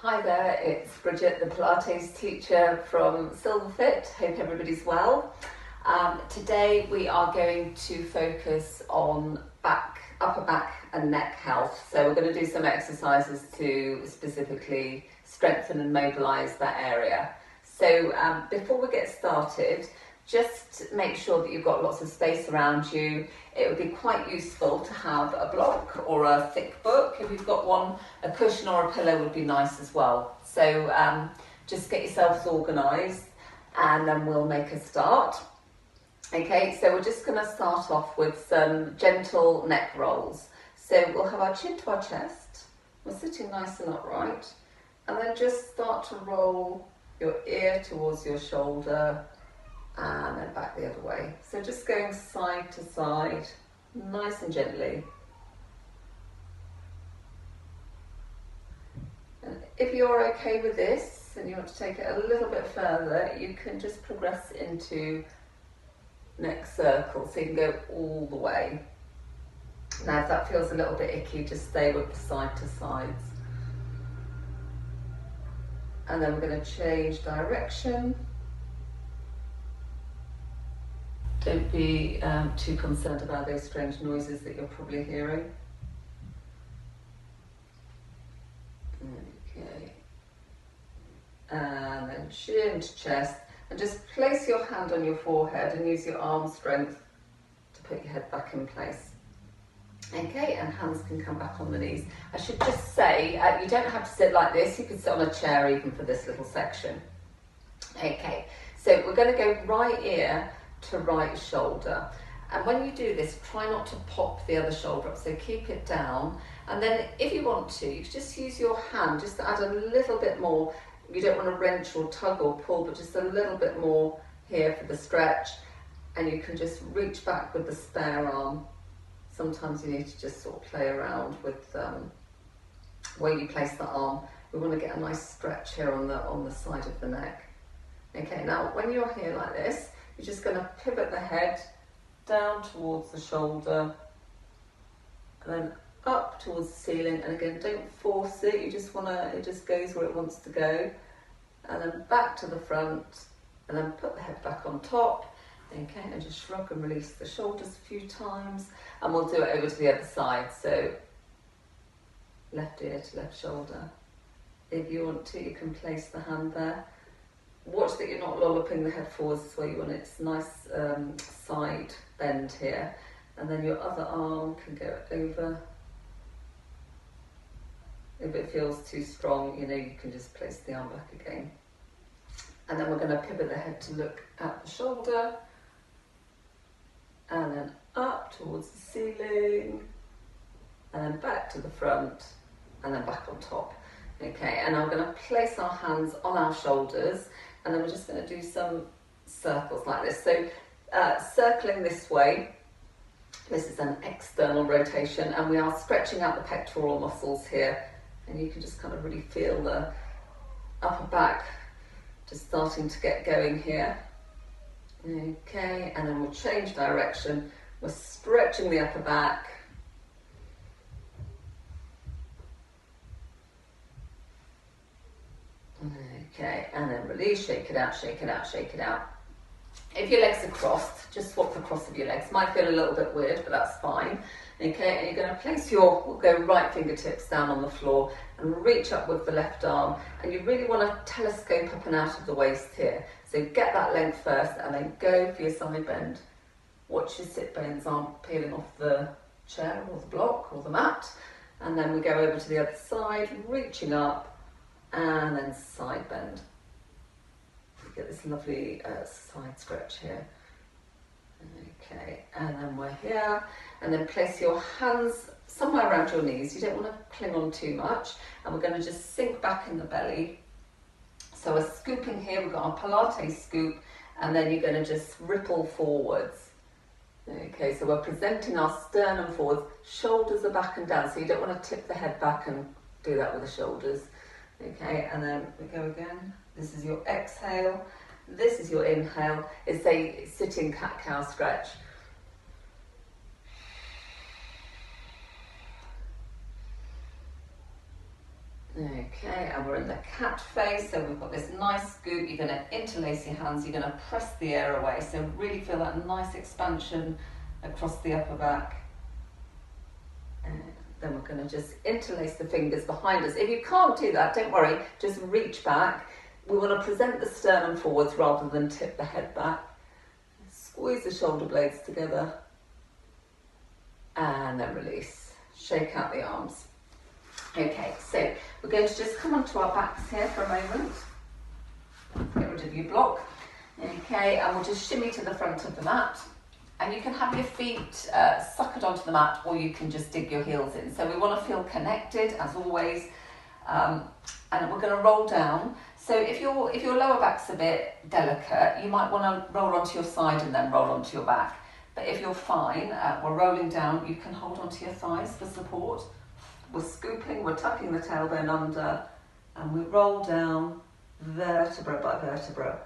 Hi there, it's Brigit, the Pilates teacher from Silverfit. Hope everybody's well. Today we are going to focus on upper back and neck health. So we're going to do some exercises to specifically strengthen and mobilise that area. So before we get started, just make sure that you've got lots of space around you. It would be quite useful to have a block or a thick book. If you've got one, a cushion or a pillow would be nice as well. So just get yourselves organised and then we'll make a start. Okay, so we're just going to start off with some gentle neck rolls. So we'll have our chin to our chest. We're sitting nice and upright. And then just start to roll your ear towards your shoulder and then back the other way. So just going side to side, nice and gently. And if you're okay with this and you want to take it a little bit further, you can just progress into neck circle, so you can go all the way. Now if that feels a little bit icky, just stay with the side to sides. And then we're going to change direction. Don't be too concerned about those strange noises that you're probably hearing. Okay. And then chin to chest. And just place your hand on your forehead and use your arm strength to put your head back in place. Okay, and hands can come back on the knees. I should just say, you don't have to sit like this. You can sit on a chair even for this little section. Okay, so we're going to go right ear to right shoulder, and when you do this, try not to pop the other shoulder up, so keep it down. And then if you want to, you can just use your hand just to add a little bit more. You don't want to wrench or tug or pull, but just a little bit more here for the stretch, and you can just reach back with the spare arm. Sometimes you need to just sort of play around with where you place the arm. We want to get a nice stretch here on the side of the neck. Okay, now when you're here like this, you're just going to pivot the head down towards the shoulder and then up towards the ceiling. And again, don't force it. You just want to, it just goes where it wants to go. And then back to the front and then put the head back on top. Okay, and just shrug and release the shoulders a few times. And we'll do it over to the other side. So left ear to left shoulder. If you want to, you can place the hand there. Watch that you're not lolloping the head forwards as well. You want its nice side bend here. And then your other arm can go over. If it feels too strong, you can just place the arm back again. And then we're going to pivot the head to look at the shoulder. And then up towards the ceiling. And then back to the front. And then back on top. Okay, and I'm going to place our hands on our shoulders. And then we're just going to do some circles like this. So circling this way, this is an external rotation, and we are stretching out the pectoral muscles here. And you can just kind of really feel the upper back just starting to get going here. Okay, and then we'll change direction. We're stretching the upper back. Okay, and then release, shake it out, shake it out, shake it out. If your legs are crossed, just swap the cross of your legs. Might feel a little bit weird, but that's fine. Okay, and you're going to place we'll go right fingertips down on the floor and reach up with the left arm. And you really want to telescope up and out of the waist here. So get that length first and then go for your side bend. Watch your sit bones aren't peeling off the chair or the block or the mat. And then we go over to the other side, reaching up. And then side bend. Get this lovely side stretch here. Okay, and then we're here. And then place your hands somewhere around your knees. You don't want to cling on too much. And we're going to just sink back in the belly. So we're scooping here. We've got our Pilates scoop. And then you're going to just ripple forwards. Okay, so we're presenting our sternum forwards. Shoulders are back and down. So you don't want to tip the head back and do that with the shoulders. Okay, and then we go again. This is your exhale. This is your inhale. It's a sitting cat-cow stretch. Okay, and we're in the cat face, so we've got this nice scoop. You're going to interlace your hands, you're going to press the air away, so really feel that nice expansion across the upper back. And then we're going to just interlace the fingers behind us. If you can't do that, don't worry, just reach back. We want to present the sternum forwards rather than tip the head back. Squeeze the shoulder blades together and then release. Shake out the arms. Okay, so we're going to just come onto our backs here for a moment. Get rid of your block. Okay, and we'll just shimmy to the front of the mat. And you can have your feet suckered onto the mat, or you can just dig your heels in. So we want to feel connected as always. And we're going to roll down. So if your lower back's a bit delicate, you might want to roll onto your side and then roll onto your back. But if you're fine, we're rolling down, you can hold onto your thighs for support. We're scooping, we're tucking the tailbone under, and we roll down vertebra by vertebra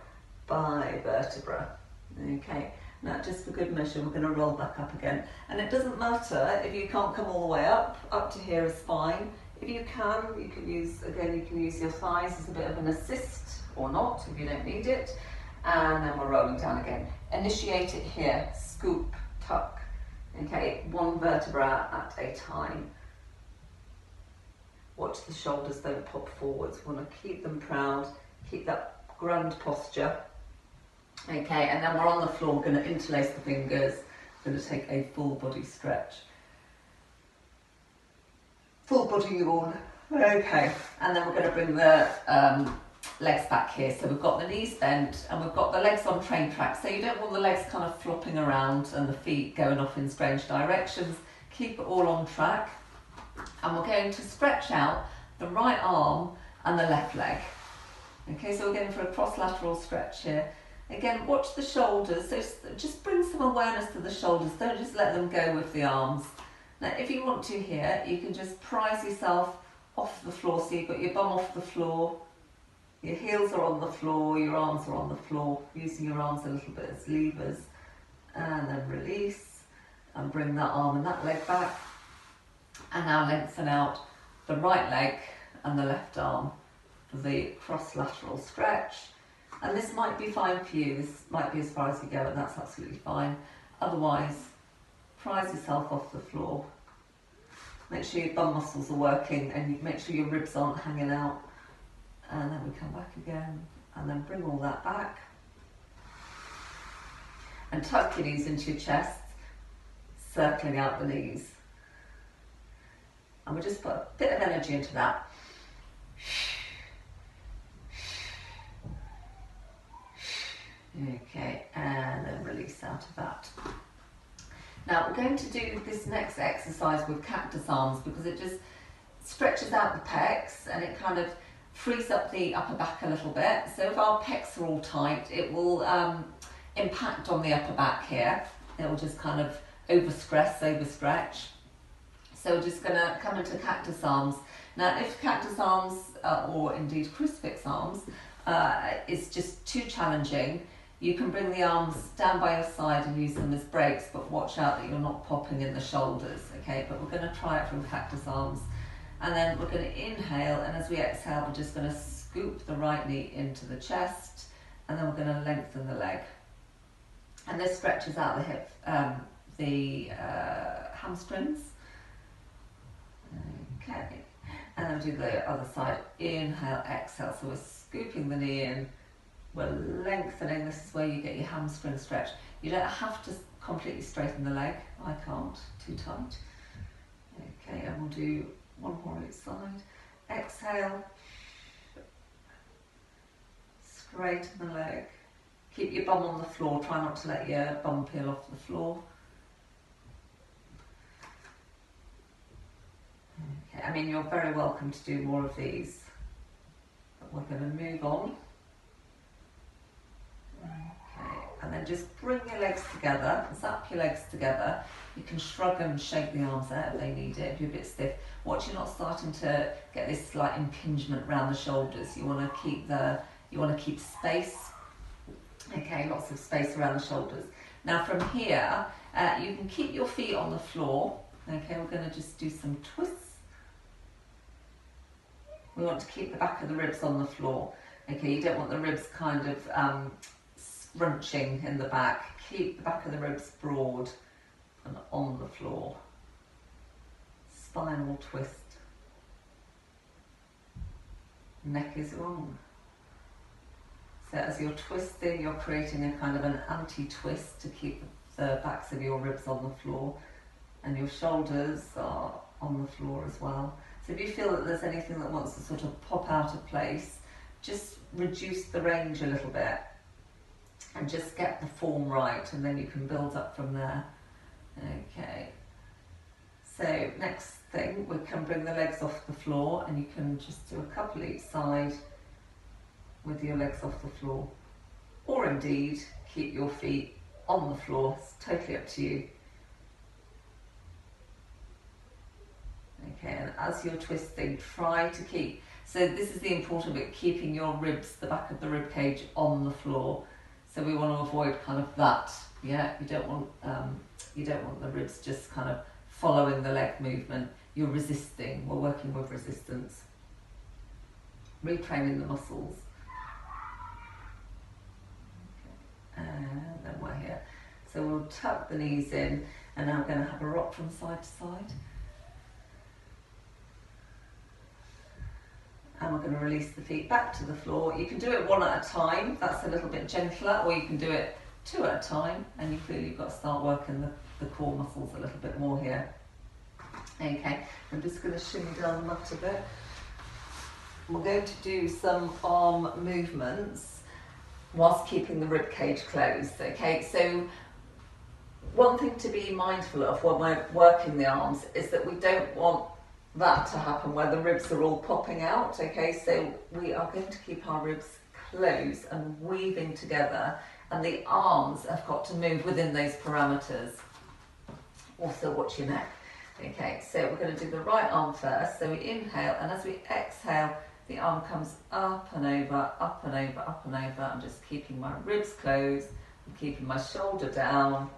by vertebra. Okay, now just for good measure, we're going to roll back up again. And it doesn't matter if you can't come all the way up to here is fine. If you can use, again, you can use your thighs as a bit of an assist or not if you don't need it. And then we're rolling down again. Initiate it here, scoop, tuck. Okay, one vertebra at a time. Watch the shoulders don't pop forwards. We want to keep them proud, keep that grand posture. Okay, and then we're on the floor, we're going to interlace the fingers. We're going to take a full body stretch. Full body yawn. Okay, and then we're going to bring the legs back here. So we've got the knees bent and we've got the legs on train tracks. So you don't want the legs kind of flopping around and the feet going off in strange directions. Keep it all on track. And we're going to stretch out the right arm and the left leg. Okay, so we're going for a cross-lateral stretch here. Again, watch the shoulders. So just bring some awareness to the shoulders. Don't just let them go with the arms. Now, if you want to here, you can just prise yourself off the floor. So you've got your bum off the floor, your heels are on the floor, your arms are on the floor, using your arms a little bit as levers. And then release and bring that arm and that leg back. And now lengthen out the right leg and the left arm for the cross-lateral stretch. And this might be fine for you, this might be as far as you go, and that's absolutely fine. Otherwise, prise yourself off the floor. Make sure your bum muscles are working and you make sure your ribs aren't hanging out. And then we come back again and then bring all that back. And tuck your knees into your chest, circling out the knees. And we'll just put a bit of energy into that. Okay, and then release out of that. Now we're going to do this next exercise with Cactus Arms because it just stretches out the pecs and it kind of frees up the upper back a little bit. So if our pecs are all tight, it will impact on the upper back here. It will just kind of overstretch. So we're just going to come into Cactus Arms. Now if Cactus Arms, or indeed Crucifix Arms, is just too challenging, you can bring the arms down by your side and use them as brakes, but watch out that you're not popping in the shoulders, okay? But we're going to try it from Cactus Arms. And then we're going to inhale, and as we exhale, we're just going to scoop the right knee into the chest, and then we're going to lengthen the leg. And this stretches out the hip, the hamstrings. Okay, and then do the other side. Inhale, exhale. So we're scooping the knee in, we're lengthening. This is where you get your hamstring stretch. You don't have to completely straighten the leg. I can't, too tight. Okay, and we'll do one more each side. Exhale, straighten the leg. Keep your bum on the floor. Try not to let your bum peel off the floor. Okay, I mean, you're very welcome to do more of these, but we're going to move on. Okay, and then just bring your legs together, zap your legs together. You can shrug and shake the arms out if they need it, if you're a bit stiff. Watch you're not starting to get this slight impingement around the shoulders. You want to keep space. Okay, lots of space around the shoulders. Now from here, you can keep your feet on the floor. Okay, we're going to just do some twists. We want to keep the back of the ribs on the floor. Okay, you don't want the ribs kind of scrunching in the back. Keep the back of the ribs broad and on the floor. Spinal twist. Neck is wrong. So as you're twisting, you're creating a kind of an anti-twist to keep the backs of your ribs on the floor, and your shoulders are on the floor as well. So if you feel that there's anything that wants to sort of pop out of place, just reduce the range a little bit and just get the form right, and then you can build up from there. Okay. So next thing, we can bring the legs off the floor, and you can just do a couple each side with your legs off the floor, or indeed keep your feet on the floor. It's totally up to you. Okay, and as you're twisting, try to keep, so this is the important bit, keeping your ribs, the back of the rib cage on the floor. So we want to avoid kind of that, yeah, you don't want the ribs just kind of following the leg movement. You're resisting, we're working with resistance. Retraining the muscles. Okay. And then we're here. So we'll tuck the knees in, and now we're going to have a rock from side to side. And we're going to release the feet back to the floor. You can do it one at a time, that's a little bit gentler, or you can do it two at a time, and you feel you've got to start working the core muscles a little bit more here. Okay, I'm just going to shimmy down the mat a bit. We're going to do some arm movements whilst keeping the rib cage closed. Okay, so one thing to be mindful of when we're working the arms is that we don't want that to happen where the ribs are all popping out. Okay, so we are going to keep our ribs closed and weaving together, and the arms have got to move within those parameters. Also watch your neck. Okay, so we're going to do the right arm first. So we inhale, and as we exhale, the arm comes up and over, up and over, up and over. I'm just keeping my ribs closed, I'm keeping my shoulder down.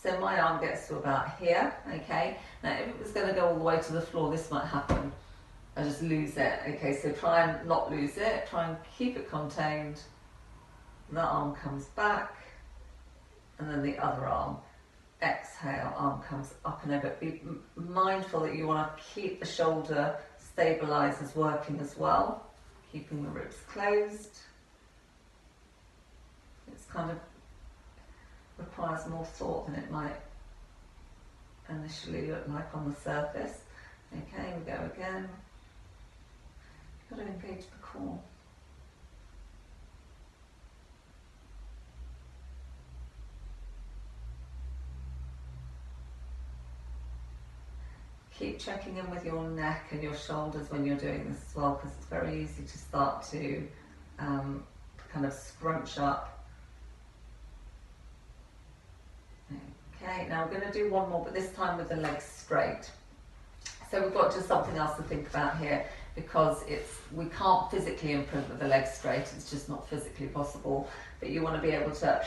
So my arm gets to about here, okay? Now if it was going to go all the way to the floor, this might happen. I just lose it, okay? So try and not lose it, try and keep it contained. That arm comes back, and then the other arm. Exhale, arm comes up and over. Be mindful that you want to keep the shoulder stabilizers working as well, keeping the ribs closed. It's kind of requires more thought than it might initially look like on the surface. Okay, we go again. You've got to engage the core. Keep checking in with your neck and your shoulders when you're doing this as well, because it's very easy to start to kind of scrunch up. Okay, now we're going to do one more, but this time with the legs straight. So we've got just something else to think about here, because we can't physically improve with the legs straight, it's just not physically possible, but you want to be able to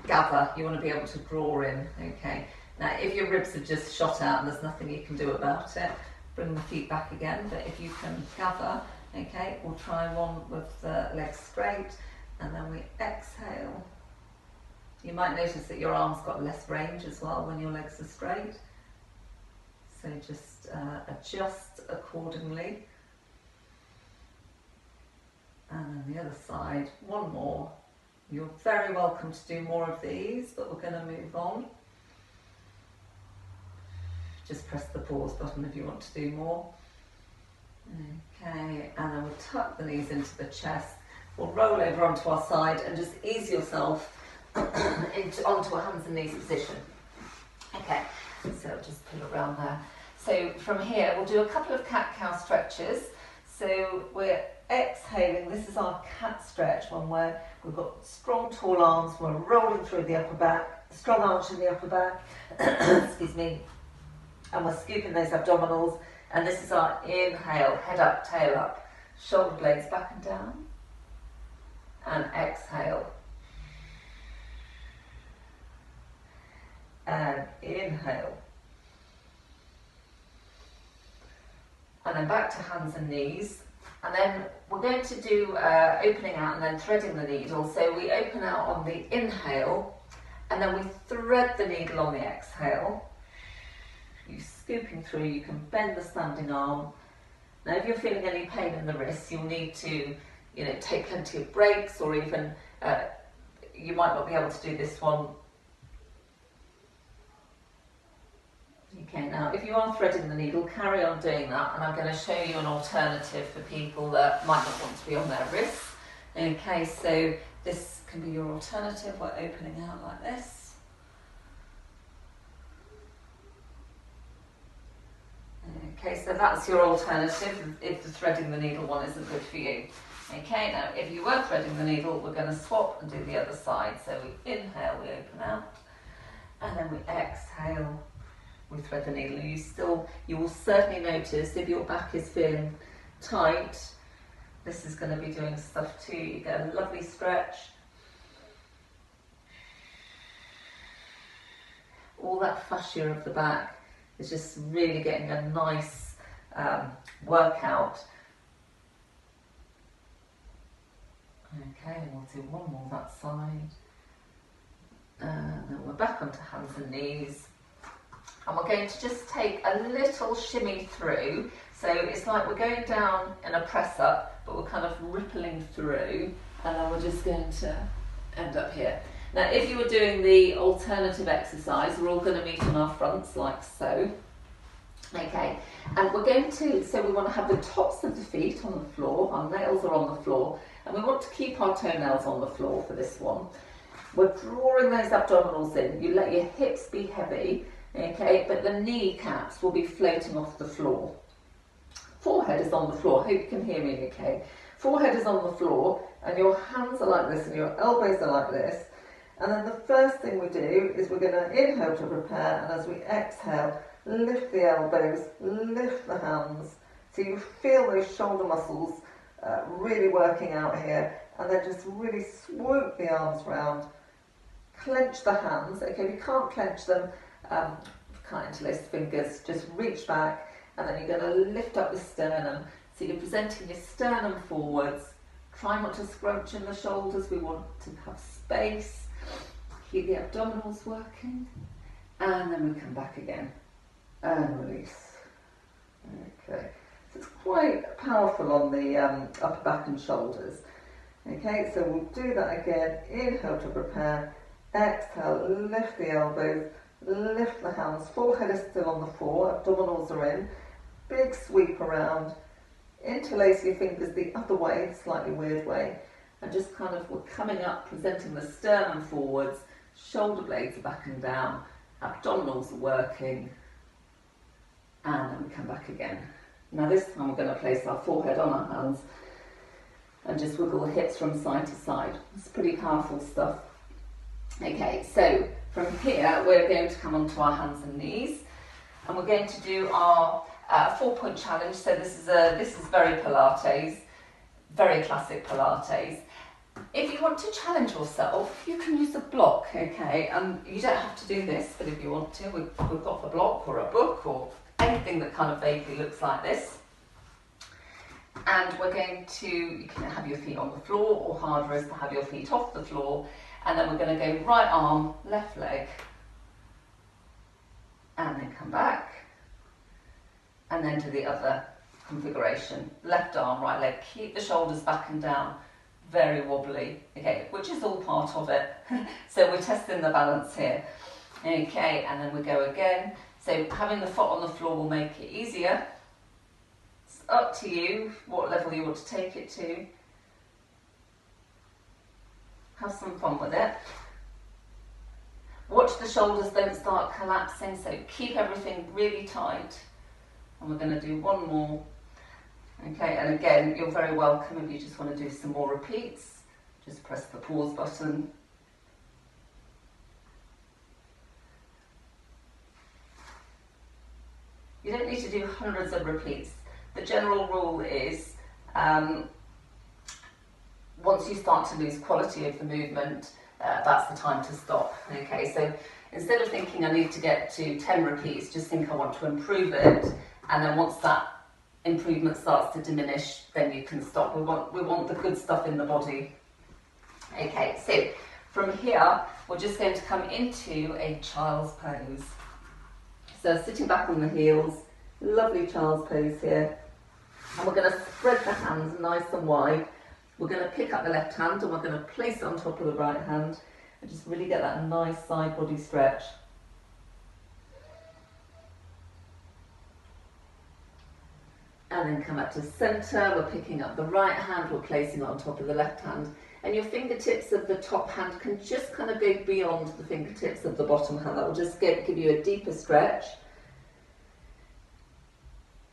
gather, you want to be able to draw in, okay. Now if your ribs have just shot out and there's nothing you can do about it, bring the feet back again, but if you can gather, okay, we'll try one with the legs straight, and then we exhale. You might notice that your arms got less range as well when your legs are straight. So just adjust accordingly. And then the other side, one more. You're very welcome to do more of these, but we're going to move on. Just press the pause button if you want to do more. Okay, and then we'll tuck the knees into the chest. We'll roll over onto our side and just ease yourself onto a hands and knees position. Okay, so just pull around there. So from here we'll do a couple of cat-cow stretches. So we're exhaling, this is our cat stretch, one where we've got strong tall arms, we're rolling through the upper back, strong arch in the upper back, excuse me, and we're scooping those abdominals, and this is our inhale, head up, tail up, shoulder blades back and down, and exhale. And inhale. and then back to hands and knees. And then we're going to do opening out and then threading the needle. So we open out on the inhale, and then we thread the needle on the exhale. You're scooping through, you can bend the standing arm. Now if you're feeling any pain in the wrists, you'll need to, take plenty of breaks, or even you might not be able to do this one. Okay, now if you are threading the needle, carry on doing that, and I'm going to show you an alternative for people that might not want to be on their wrists. Okay, so this can be your alternative. We're opening out like this. Okay, so that's your alternative if the threading the needle one isn't good for you. Okay, now if you were threading the needle, we're going to swap and do the other side. So we inhale, we open out, and then we exhale, we thread the needle. You will certainly notice if your back is feeling tight, this is going to be doing stuff too. You get a lovely stretch. All that fascia of the back is just really getting a nice workout. Okay, and we'll do one more that side. And then we're back onto hands and knees. And we're going to just take a little shimmy through. So it's like we're going down in a press up, but we're kind of rippling through. And then we're just going to end up here. Now, if you were doing the alternative exercise, we're all going to meet on our fronts like so. Okay, and we're going to, so we want to have the tops of the feet on the floor, our nails are on the floor, and we want to keep our toenails on the floor for this one. We're drawing those abdominals in. You let your hips be heavy, okay, but the kneecaps will be floating off the floor. Forehead is on the floor. I hope you can hear me okay. Forehead is on the floor, and your hands are like this, and your elbows are like this. And then the first thing we do is we're going to inhale to prepare, and as we exhale, lift the elbows, lift the hands, so you feel those shoulder muscles really working out here, and then just really swoop the arms round, clench the hands. Okay, if you can't clench them, can't interlace the fingers, just reach back, and then you're going to lift up the sternum, so you're presenting your sternum forwards. Try not to scrunch in the shoulders, we want to have space, keep the abdominals working, and then we come back again. And release. Okay, so it's quite powerful on the upper back and shoulders. Okay, so we'll do that again. Inhale to prepare, exhale, lift the elbows, lift the hands, forehead is still on the floor, abdominals are in, big sweep around, interlace your fingers the other way, slightly weird way, and just kind of, we're coming up, presenting the sternum forwards, shoulder blades are back and down, abdominals are working, and then we come back again. Now this time we're going to place our forehead on our hands and just wiggle the hips from side to side. It's pretty powerful stuff. Okay, so from here we're going to come onto our hands and knees, and we're going to do our 4-point challenge. So this is very Pilates, very classic Pilates. If you want to challenge yourself, you can use a block, okay? And you don't have to do this, but if you want to, we've got a block or a book or anything that kind of vaguely looks like this. And we're going to, you can have your feet on the floor, or harder is to have your feet off the floor. And then we're going to go right arm, left leg, and then come back. And then do the other configuration. Left arm, right leg, keep the shoulders back and down. Very wobbly, okay, which is all part of it. So we're testing the balance here. Okay, and then we go again. So having the foot on the floor will make it easier. It's up to you what level you want to take it to. Have some fun with it. Watch the shoulders don't start collapsing, so keep everything really tight. And we're going to do one more. Okay, and again, you're very welcome if you just want to do some more repeats. Just press the pause button. You don't need to do hundreds of repeats. The general rule is once you start to lose quality of the movement, that's the time to stop. Okay, so instead of thinking I need to get to 10 repeats, just think I want to improve it, and then once that improvement starts to diminish, then you can stop. We want the good stuff in the body. Okay, so from here, we're just going to come into a child's pose. So sitting back on the heels, lovely child's pose here. And we're going to spread the hands nice and wide. We're going to pick up the left hand and we're going to place it on top of the right hand and just really get that nice side body stretch. And then come up to centre, we're picking up the right hand, we're placing it on top of the left hand. And your fingertips of the top hand can just kind of go beyond the fingertips of the bottom hand. That will just give you a deeper stretch.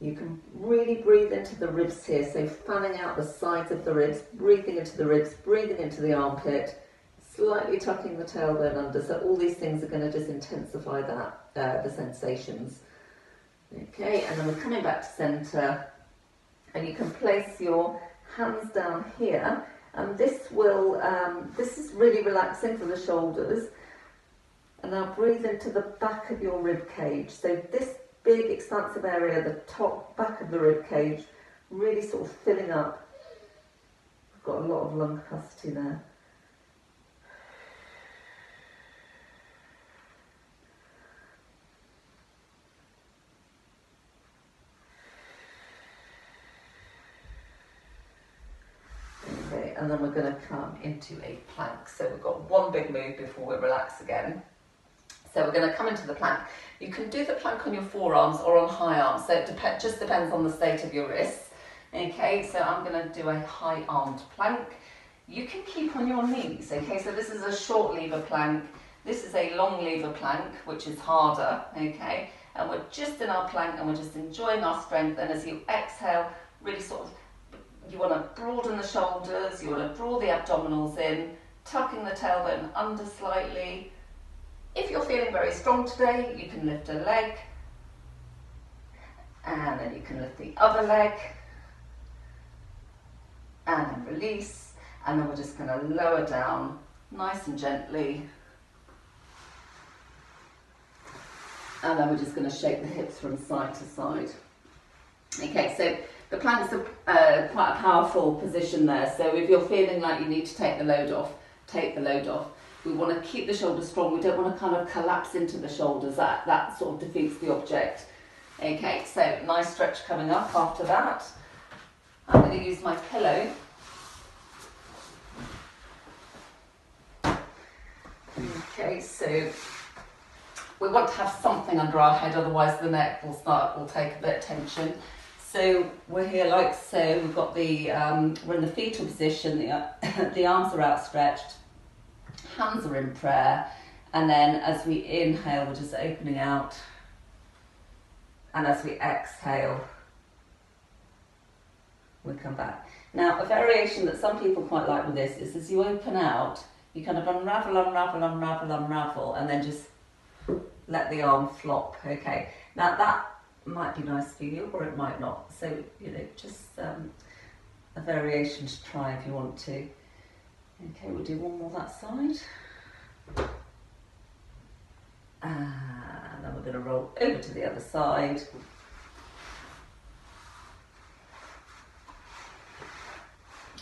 You can really breathe into the ribs here, so fanning out the sides of the ribs, breathing into the ribs, breathing into the armpit, slightly tucking the tailbone under. So all these things are going to just intensify that, the sensations. Okay, and then we're coming back to centre, and you can place your hands down here, and this is really relaxing for the shoulders. And now breathe into the back of your rib cage. So this big expansive area, the top back of the rib cage, really sort of filling up. We've got a lot of lung capacity there. Okay, and then we're going to come into a plank. So we've got one big move before we relax again. So we're going to come into the plank. You can do the plank on your forearms or on high arms, so it just depends on the state of your wrists. Okay, so I'm going to do a high armed plank. You can keep on your knees. Okay, so this is a short lever plank. This is a long lever plank, which is harder. Okay, and we're just in our plank and we're just enjoying our strength. And as you exhale, really sort of, you want to broaden the shoulders, you want to draw the abdominals in, tucking the tailbone under slightly. If you're feeling very strong today, you can lift a leg, and then you can lift the other leg, and then release, and then we're just going to lower down nice and gently, and then we're just going to shake the hips from side to side. Okay, so the plank is quite a powerful position there, so if you're feeling like you need to take the load off, take the load off. We want to keep the shoulders strong. We don't want to kind of collapse into the shoulders. That sort of defeats the object. Okay, so nice stretch coming up after that. I'm going to use my pillow. Okay, so we want to have something under our head, otherwise the neck will take a bit of tension. So we're here like so. We've got we're in the fetal position. The arms are outstretched. Hands are in prayer, and then as we inhale, we're just opening out, and as we exhale, we come back. Now, a variation that some people quite like with this is as you open out, you kind of unravel, and then just let the arm flop. Okay, now that might be nice for you, or it might not. So, just a variation to try if you want to. Okay, we'll do one more that side. And then we're going to roll over to the other side.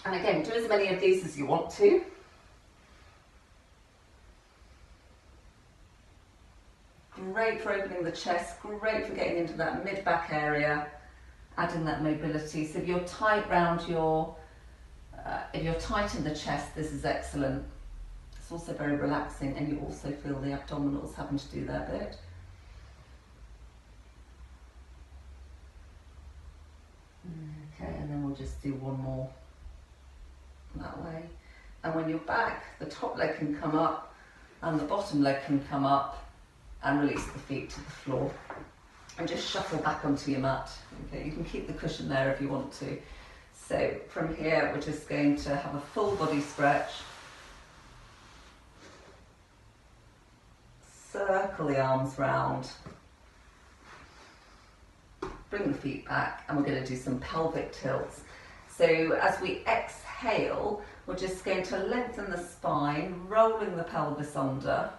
And again, do as many of these as you want to. Great for opening the chest, great for getting into that mid-back area, adding that mobility. So if you're tight round your if you're tight in the chest, this is excellent. It's also very relaxing, and you also feel the abdominals having to do their bit. Okay, and then we'll just do one more that way. And when you're back, the top leg can come up and the bottom leg can come up, and release the feet to the floor. And just shuffle back onto your mat. Okay, you can keep the cushion there if you want to. So from here, we're just going to have a full body stretch. Circle the arms round. Bring the feet back, and we're going to do some pelvic tilts. So as we exhale, we're just going to lengthen the spine, rolling the pelvis under.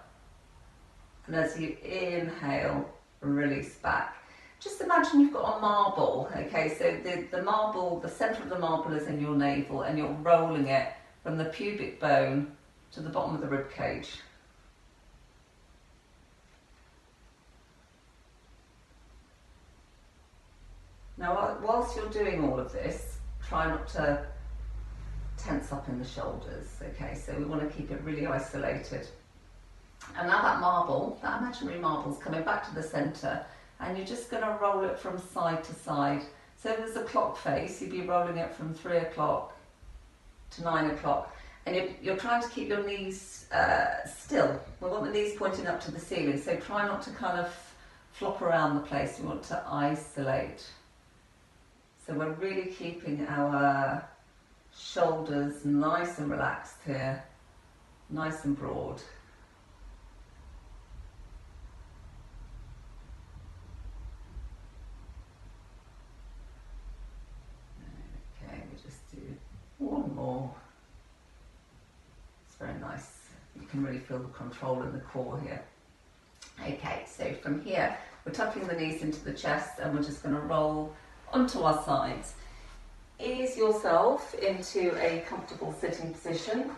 And as you inhale, release back. Just imagine you've got a marble, okay, so the marble, the centre of the marble is in your navel and you're rolling it from the pubic bone to the bottom of the rib cage. Now, whilst you're doing all of this, try not to tense up in the shoulders, okay, so we want to keep it really isolated. And now that marble, that imaginary marble's coming back to the centre, and you're just going to roll it from side to side. So if there's a clock face, you'd be rolling it from 3 o'clock to 9 o'clock. And you're trying to keep your knees still. We want the knees pointing up to the ceiling, so try not to kind of flop around the place. We want to isolate. So we're really keeping our shoulders nice and relaxed here, nice and broad. Okay, we just do one more. It's very nice. You can really feel the control in the core here. Okay, so from here, we're tucking the knees into the chest and we're just going to roll onto our sides. Ease yourself into a comfortable sitting position.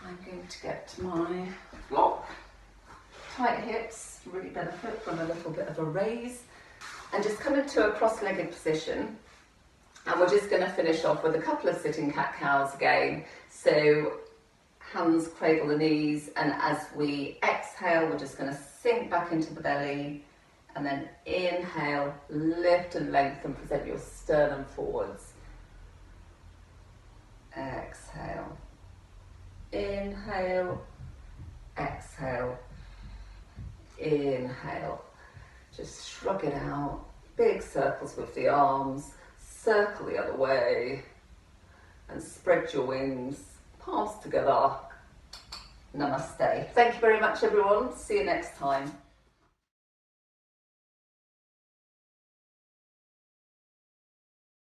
I'm going to get my block. Tight hips really benefit from a little bit of a raise. And just come into a cross-legged position. And we're just going to finish off with a couple of sitting cat-cows again. So hands cradle the knees, and as we exhale, we're just going to sink back into the belly. And then inhale, lift and lengthen, present your sternum forwards. Exhale. Inhale. Exhale. Inhale. Just shrug it out. Big circles with the arms. Circle the other way. And spread your wings. Palms together. Namaste. Thank you very much, everyone. See you next time.